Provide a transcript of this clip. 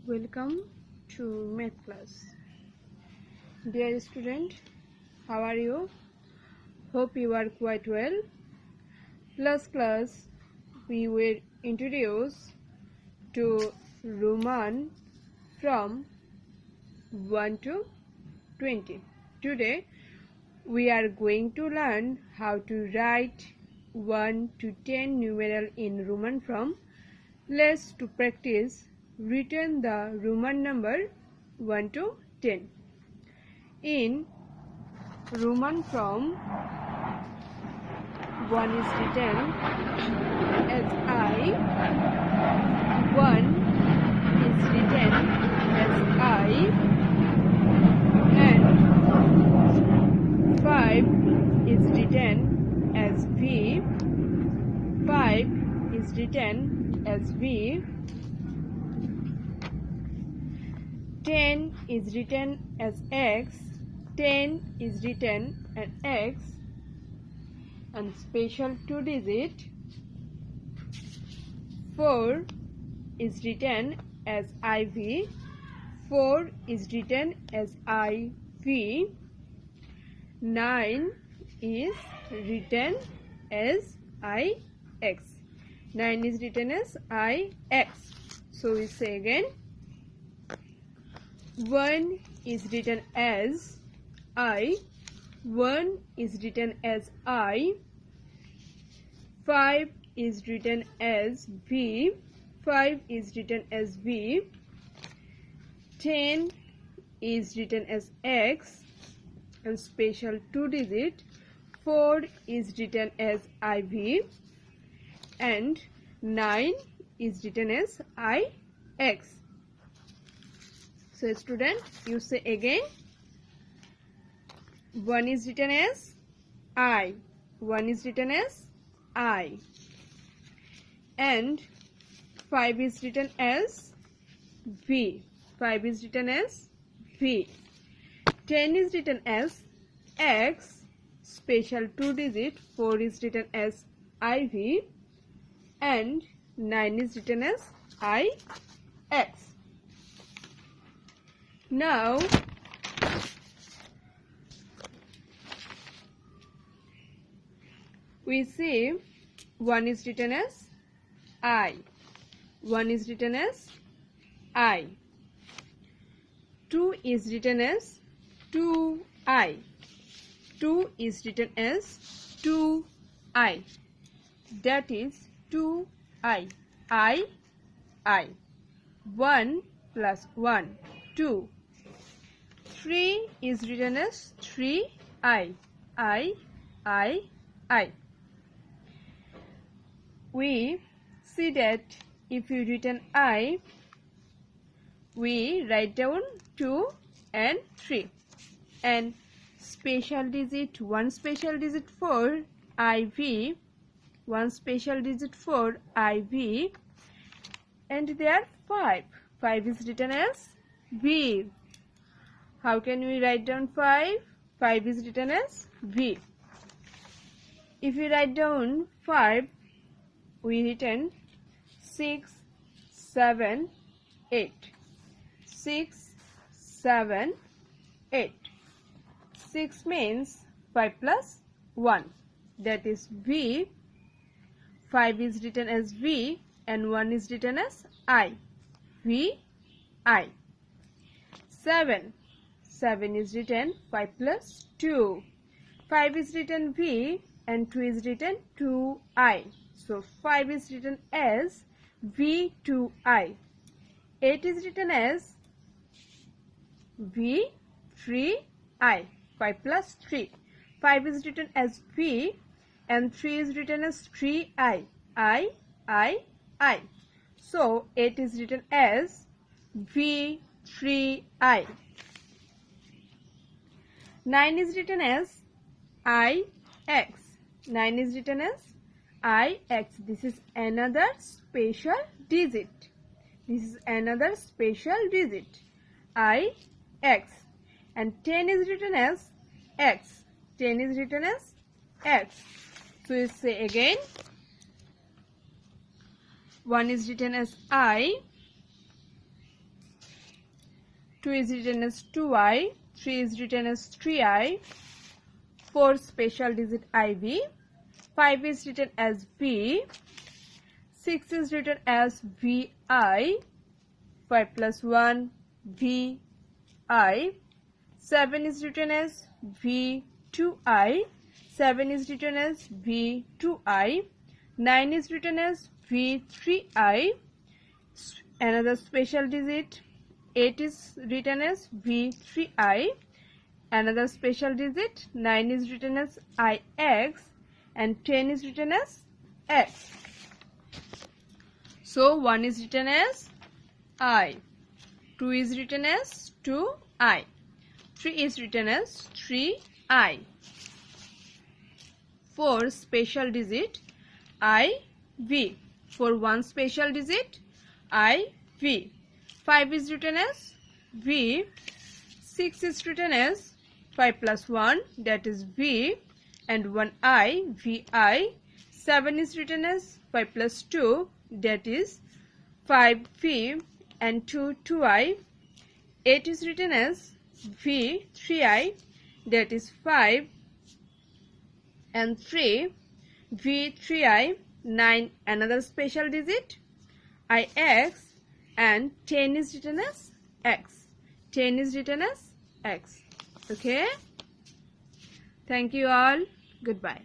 Welcome to math class. Dear student, how are you? Hope you are quite well. Last class we were introduced to Roman from 1 to 20. Today we are going to learn how to write 1 to 10 numeral in Roman from. Let's to practice written the Roman number 1 to 10. In Roman from 1 is written as I, 1 is written as I, and 5 is written as V, 5 is written as V, 10 is written as X, 10 is written as X, and special 2 digit 4 is written as IV, 4 is written as IV, 9 is written as IX, 9 is written as IX. So we say again, 1 is written as I, 1 is written as I, 5 is written as V, 5 is written as V, 10 is written as X, and special 2 digit 4 is written as IV, and 9 is written as IX. So student, you say again, 1 is written as I, 1 is written as I, and 5 is written as V, 5 is written as V, 10 is written as X, special 2 digit 4 is written as IV, and 9 is written as IX. Now we see 1 is written as I, 1 is written as I, 2 is written as 2I, 2 is written as 2I, that is 2I, I, 1 plus 1, 2, 3 is written as 3I, I. We see that if you written I, we write down 2 and 3, and special digit 1 special digit for IV, 1 special digit for IV, and there 5 is written as V. How can we write down 5? 5 is written as V. If we write down 5, we written 6, 7, 8. 6, 7, 8. 6 means 5 plus 1. That is V. 5 is written as V and 1 is written as I. V, I. 7 is written 5 plus 2. 5 is written V and 2 is written 2I. So 5 is written as V2I. 8 is written as V3I. 5 plus 3. 5 is written as V and 3 is written as 3I. I. So 8 is written as V3I. 9 is written as IX. 9 is written as IX. This is another special digit. This is another special digit. IX. And 10 is written as X. 10 is written as X. So we say again, 1 is written as I, 2 is written as 2i, 3 is written as 3i, 4 special digit IV, 5 is written as V, 6 is written as VI, 5 plus 1 VI, 7 is written as V2I, 7 is written as V2I, 9 is written as V3I, another special digit, 8 is written as V3I, another special digit, 9 is written as IX, and 10 is written as X. So 1 is written as I, 2 is written as 2I, 3 is written as 3I, 4 special digit IV, for 1 special digit IV, 5 is written as V, 6 is written as 5 plus 1, that is V, and 1 I, VI, 7 is written as 5 plus 2, that is 5V, and 2I, 8 is written as V3I, that is 5, and 3 V3I, 9 another special digit IX, and 10 is written as X. 10 is written as X. Okay. Thank you all. Goodbye.